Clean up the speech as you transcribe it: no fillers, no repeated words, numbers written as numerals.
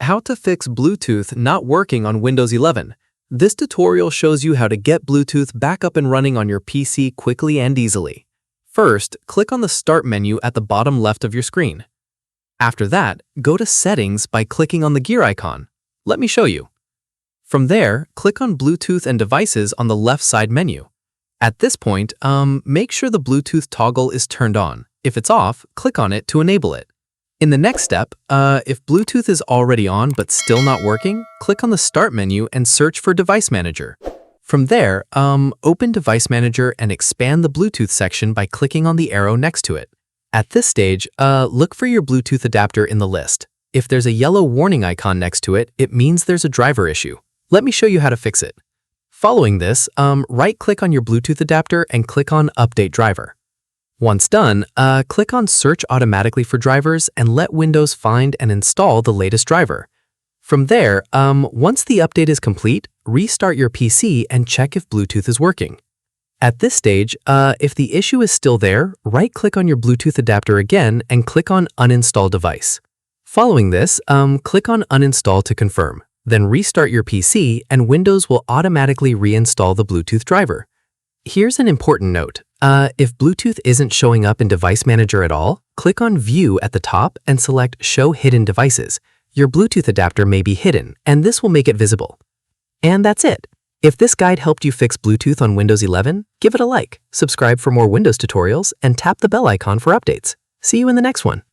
How to fix Bluetooth not working on Windows 11. This tutorial shows you how to get Bluetooth back up and running on your PC quickly and easily. First, click on the Start menu at the bottom left of your screen. After that, go to Settings by clicking on the gear icon. Let me show you. From there, click on Bluetooth and Devices on the left side menu. At this point, make sure the Bluetooth toggle is turned on. If it's off, click on it to enable it. In the next step, if Bluetooth is already on but still not working, click on the Start menu and search for Device Manager. From there, open Device Manager and expand the Bluetooth section by clicking on the arrow next to it. At this stage, look for your Bluetooth adapter in the list. If there's a yellow warning icon next to it, it means there's a driver issue. Let me show you how to fix it. Following this, right-click on your Bluetooth adapter and click on Update Driver. Once done, click on Search automatically for drivers and let Windows find and install the latest driver. From there, once the update is complete, restart your PC and check if Bluetooth is working. At this stage, if the issue is still there, right-click on your Bluetooth adapter again and click on Uninstall Device. Following this, click on Uninstall to confirm. Then restart your PC and Windows will automatically reinstall the Bluetooth driver. Here's an important note. If Bluetooth isn't showing up in Device Manager at all, click on View at the top and select Show Hidden Devices. Your Bluetooth adapter may be hidden, and this will make it visible. And that's it. If this guide helped you fix Bluetooth on Windows 11, give it a like, subscribe for more Windows tutorials, and tap the bell icon for updates. See you in the next one.